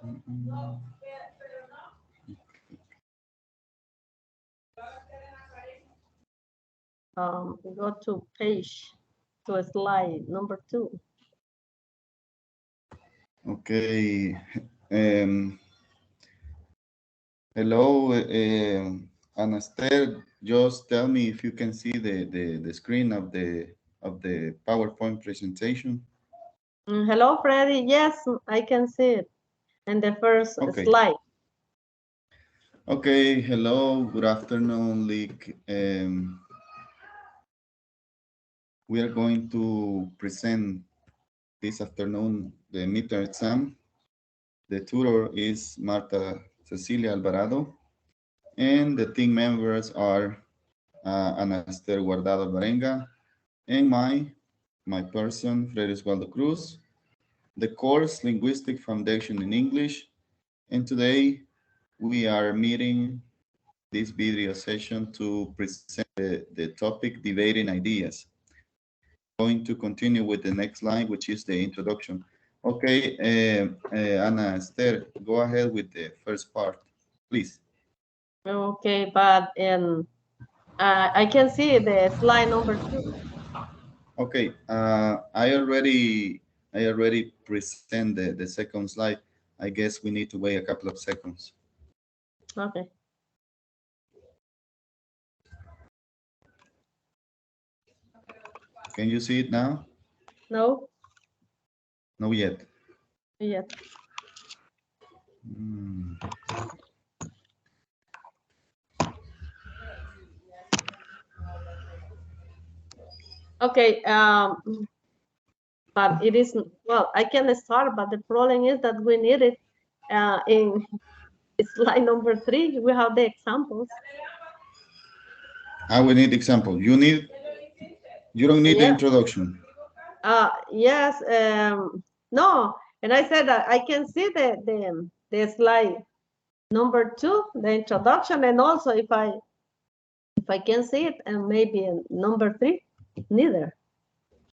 Go to page, to slide number 2. Okay. Hello, Anastasia. Just tell me if you can see the screen of the PowerPoint presentation. Hello, Freddy. Yes, I can see it in the first Okay. slide. Okay. Hello. Good afternoon, Lick. We are going to present this afternoon the midterm exam. The tutor is Marta Cecilia Alvarado, and the team members are Anastasia Guardado Alvarenga, and my person, Freddy Osvaldo Cruz, the course Linguistic Foundation in English, and today we are meeting this video session to present the topic Debating Ideas. Going to continue with the next line, which is the introduction. Okay, Anna Esther, go ahead with the first part, please. Okay, but I can see the slide number 2. Okay, I already present the second slide. I guess we need to wait a couple of seconds. Okay. Can you see it now? No, No yet. yet. Okay, but it is, well, I can start, but the problem is that we need it in slide number 3. We have the examples. We need example. You don't need the Yeah. introduction. Yes. No, and I said that I can see the slide number 2, the introduction, and also if I can see it, and maybe in number 3, neither.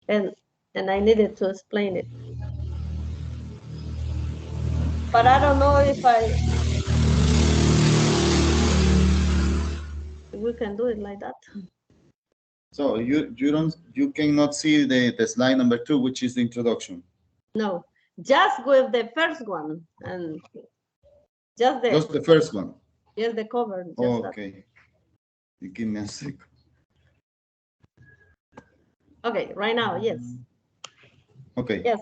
And I needed to explain it. But I don't know if we can do it like that. So you cannot see the slide number 2, which is the introduction. No, just with the first one and just the first one. Yes, the cover. Just okay. You give me a second. Okay, right now, yes. Okay. Yes.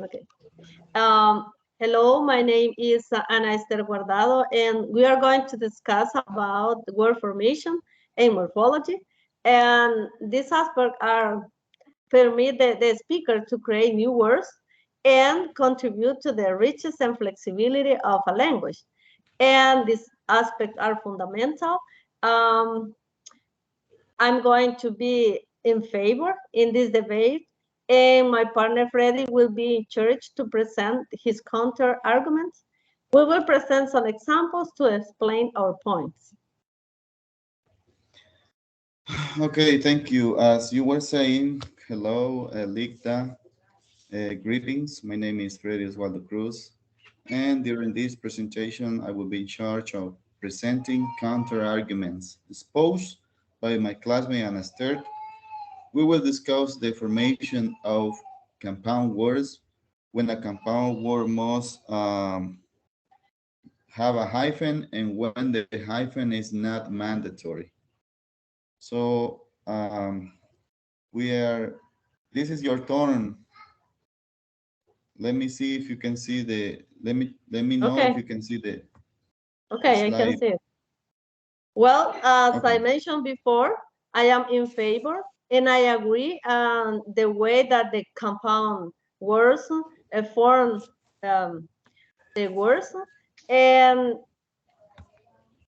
Okay. Hello, my name is Ana Esther Guardado, and we are going to discuss about word formation and morphology. And these aspects are permit the speaker to create new words and contribute to the richness and flexibility of a language. And these aspects are fundamental. I'm going to be in favor in this debate, and my partner Freddy will be in charge to present his counter arguments. We will present some examples to explain our points. Okay, thank you. As you were saying, hello, Licta. Greetings. My name is Freddy Osvaldo Cruz, and during this presentation, I will be in charge of presenting counter arguments exposed by my classmate Anastasia. We will discuss the formation of compound words when a compound word must have a hyphen and when the hyphen is not mandatory. So this is your turn. Let me see if you can see let me know if you can see the Okay, slide. I can see it. Well, as I mentioned before, I am in favor and I agree on the way that the compound words form the words. And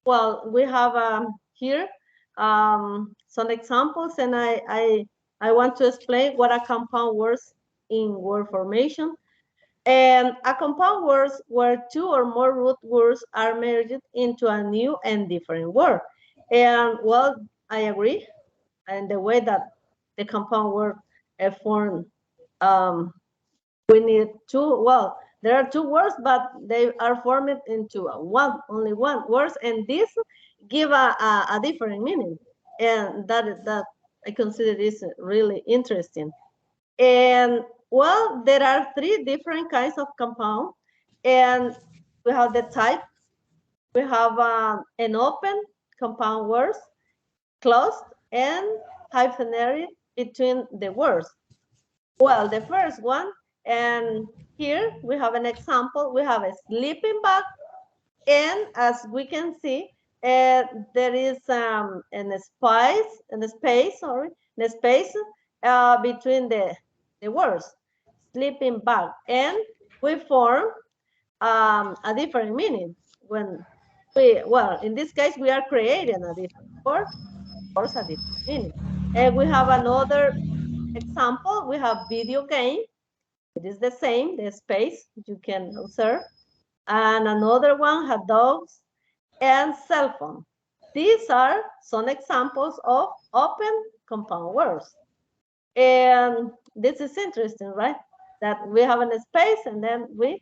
well, we have here some examples, and I want to explain what a compound words in word formation. And a compound words where 2 or more root words are merged into a new and different word. And well, I agree. And the way that the compound word form, we need 2. Well, There are two words, but they are formed into only one words, and this give a different meaning, and that I consider this really interesting. And well, there are three different kinds of compound, and we have the type. We have an open compound words, closed, and hyphenated between the words. Well, the first one, and here we have an example. We have a sleeping bag, and as we can see, there is an space, a space between the words, sleeping bag, and we form a different meaning when well, in this case, we are creating a different word, of course, a different meaning. And we have another example. We have video game. It is the same, the space you can observe. And another one, hot dogs and cell phone. These are some examples of open compound words. And this is interesting, right? That we have a space and then we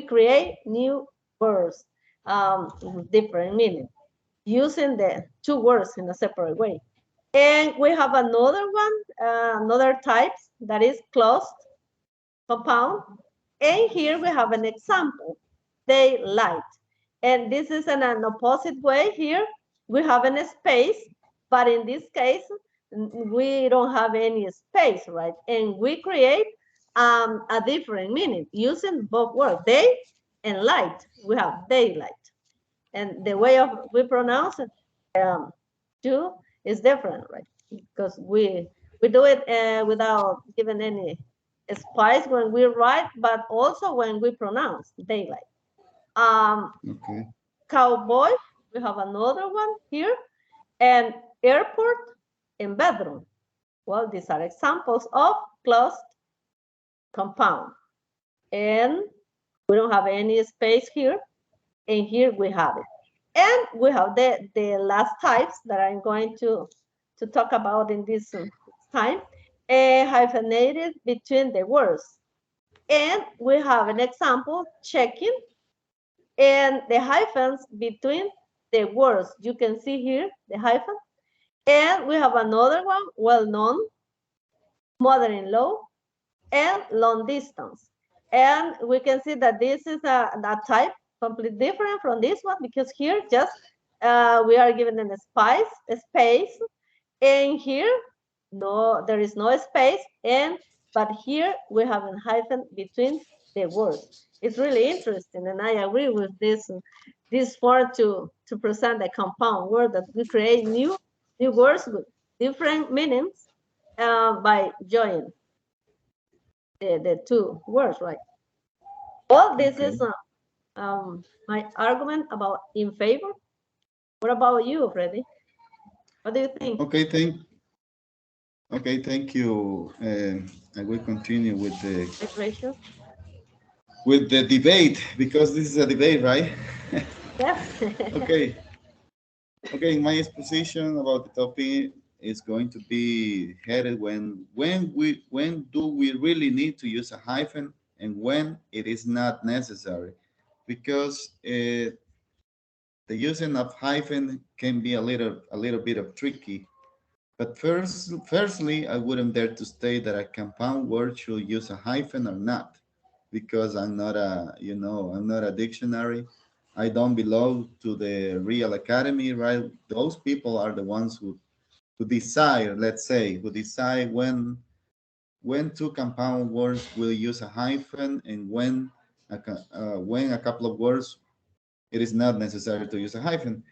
create new words with different meaning using the two words in a separate way. And we have another one, another type that is closed compound. And here we have an example, daylight. And this is in an opposite way here. We have a space, but in this case, we don't have any space, right? And we create a different meaning using both words, day and light. We have daylight. And the way of we pronounce it, too, is different, right? Because we do it without giving any spice when we write, but also when we pronounce daylight. Okay. Cowboy, we have another one here, and airport and bedroom. Well, these are examples of closed compound. And we don't have any space here, and here we have it. And we have the last types that I'm going to talk about in this time, hyphenated between the words. And we have an example, checking, and the hyphens between the words. You can see here the hyphen. And we have another one, well-known, mother-in-law, and long distance. And we can see that this is a type completely different from this one because here just we are given a space, and here no, there is no space, and but here we have a hyphen between the words. It's really interesting, and I agree with this part to present a compound word that we create new words with different meanings by joining the two words, right? Well, this Okay. is my argument about in favor. What about you, Freddy? What do you think? Okay, thank you. I will continue Ratio? with the debate because this is a debate, right? Yes. Okay. Okay, my exposition about the topic is going to be headed when do we really need to use a hyphen and when it is not necessary, because the using of hyphen can be a little bit of tricky. But firstly, I wouldn't dare to state that a compound word should use a hyphen or not, because I'm not a dictionary. I don't belong to the real academy, right? Those people are the ones who decide, let's say, who decide when two compound words will use a hyphen and when a couple of words it is not necessary to use a hyphen.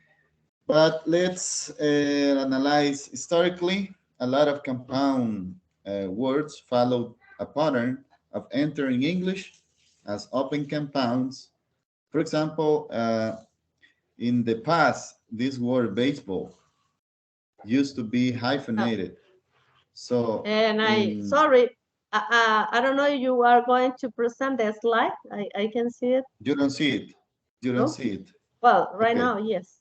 But let's analyze historically. A lot of compound words follow a pattern of entering English as open compounds. For example, in the past, this word baseball used to be hyphenated. So And in sorry, I don't know if you are going to present the slide. I can see it. you don't see it. You don't No? see it. Well, right Okay. now, yes.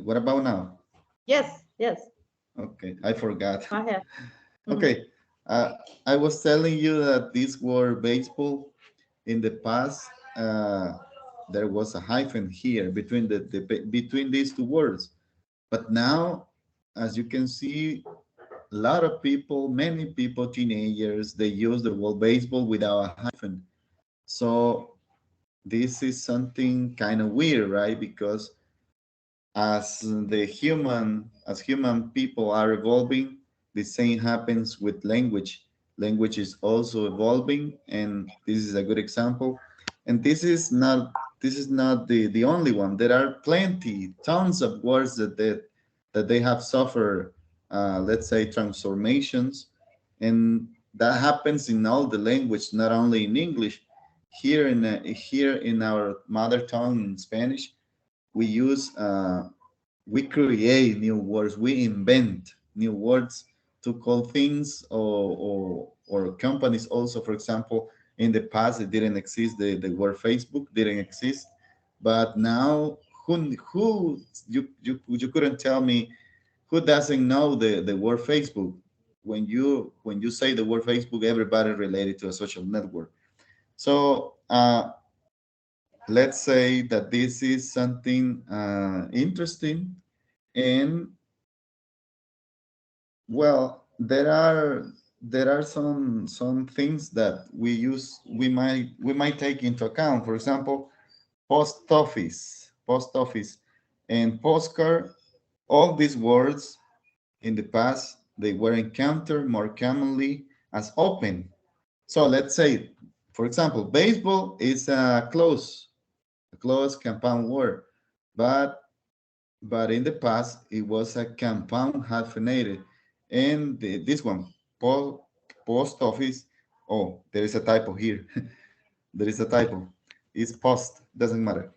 What about now? Yes, yes. Okay, I forgot. Go ahead. Mhm. Okay, I was telling you that this word baseball In the past, there was a hyphen here between between these two words. But now, as you can see, a lot of people, many people, teenagers, they use the word baseball without a hyphen. So this is something kind of weird, right? Because as human people are evolving, the same happens with language. Language is also evolving, and this is a good example. And this is not the only one. There are plenty, tons of words that they have suffered, let's say, transformations, and that happens in all the language, not only in English. Here in our mother tongue, in Spanish, we use we create new words, we invent new words to call things, or companies also. For example, in the past it didn't exist, the word Facebook didn't exist, but now who you couldn't tell me who doesn't know the word Facebook. When you say the word Facebook, everybody related to a social network. So let's say that this is something interesting. And well, there are some things that we might take into account. For example, post office, and postcard. All these words in the past, they were encountered more commonly as open. So let's say, for example, baseball is a close compound word, but in the past it was a compound hyphenated. And this one, post office. Oh, there is a typo here. There is a typo. It's post, doesn't matter.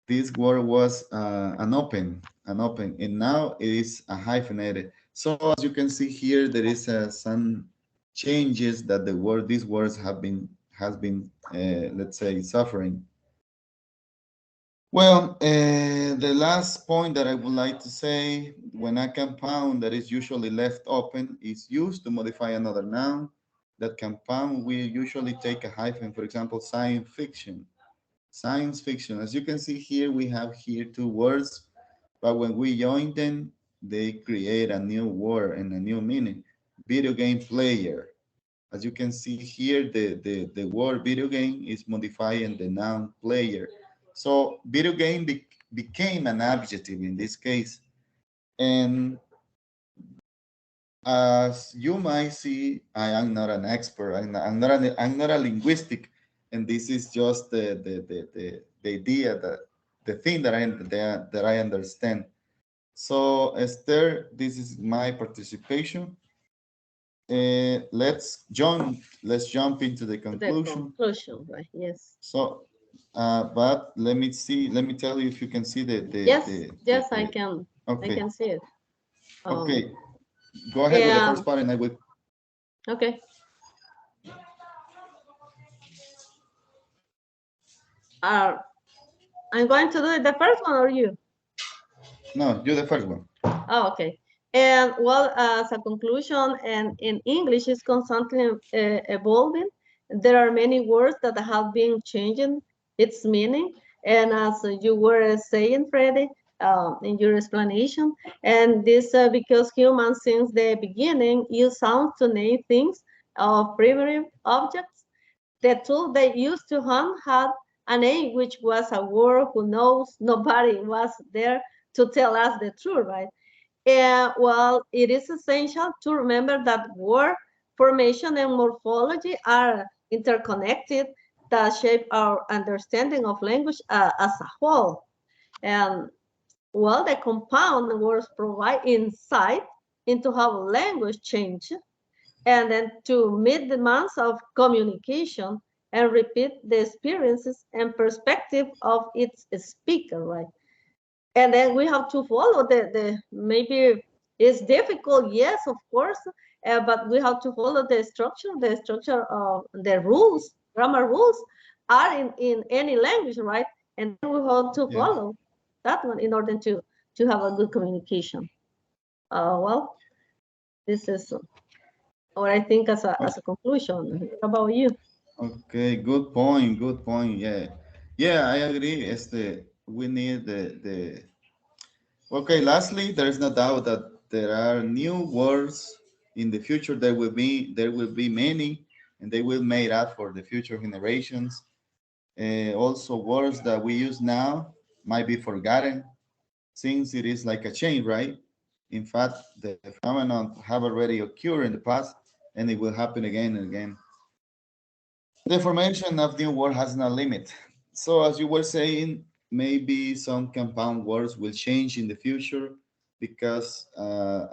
This word was an open, and now it is a hyphenated. So as you can see here, there is some changes that these words has been, let's say, suffering. Well, the last point that I would like to say, when a compound that is usually left open is used to modify another noun, that compound will usually take a hyphen. For example, science fiction. Science fiction. As you can see here, we have here two words, but when we join them, they create a new word and a new meaning. Video game player. As you can see here, the word video game is modifying the noun player. So video game became an adjective in this case. And as you might see, I am not an expert. I'm not a linguistic, and this is just the idea, the thing that I understand. So Esther, this is my participation. Let's jump into the The conclusion. conclusion, right? Yes. So, but let me see. Let me tell you if you can see Yes, yes, I can. I Okay, can see it. okay. Go ahead with the And first part, and I will. okay. Uh, I'm going to do it the first one or you? No, you're the first one. Oh, okay. And well, as a conclusion, and in English is constantly evolving. There are many words that have been changing its meaning. And as you were saying, Freddie, in your explanation, and this because humans since the beginning use sounds to name things of primitive objects. The tool they used to hunt had a name, which was a word who knows nobody was there to tell us the truth, right? Well, it is essential to remember that word formation and morphology are interconnected that shape our understanding of language as a whole. And well, the compound words provide insight into how language changes and then to meet demands of communication and repeat the experiences and perspective of its speaker, right? And then we have to follow the maybe it's difficult, yes, of course, but we have to follow the structure of the rules, grammar rules are in any language, right? And then we have to Yes. follow that one in order to have a good communication. Well, this is what I think as a conclusion. How about you? Okay, good point. Good point. Yeah, yeah, I agree. We need the. Okay, lastly, there is no doubt that there are new words in the future. There will be many, and they will made up for the future generations. Also, words that we use now might be forgotten since it is like a chain, right? In fact, the phenomenon have already occurred in the past, and it will happen again and again. The formation of new word has no limit. So as you were saying, maybe some compound words will change in the future because,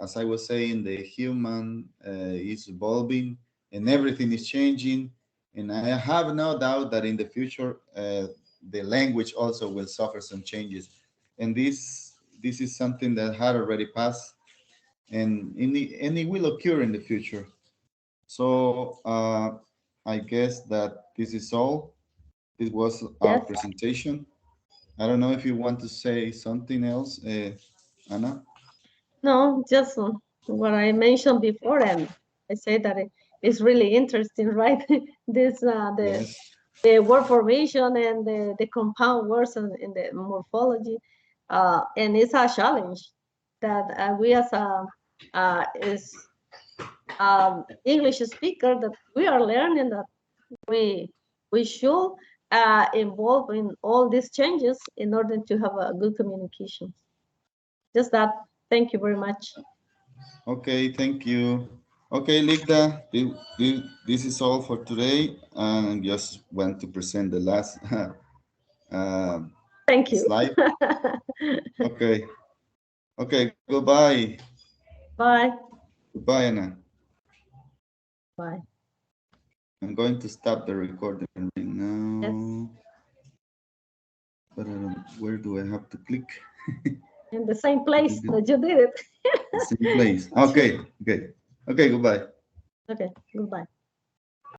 as I was saying, the human is evolving and everything is changing. And I have no doubt that in the future, the language also will suffer some changes. And this is something that had already passed, and it will occur in the future. So I guess that this is all. This was our Yes. presentation. I don't know if you want to say something else, Anna. No, just what I mentioned before, and I say that it's really interesting, right? This Yes. the word formation and the compound words and the morphology, and it's a challenge that we as a is English speaker that we are learning that we we should involve in all these changes in order to have a good communication. Just that. Thank you very much. Okay, thank you. Okay, Ligda, this is all for today. And just want to present the last uh, Thank you. slide. Okay. Okay, goodbye. Bye. Goodbye, Anna. Bye. I'm going to stop the recording right Yes. now. But I don't, where do I have to click? In the same place that you did it. The same place. Okay, okay. Okay, goodbye. Okay. Goodbye.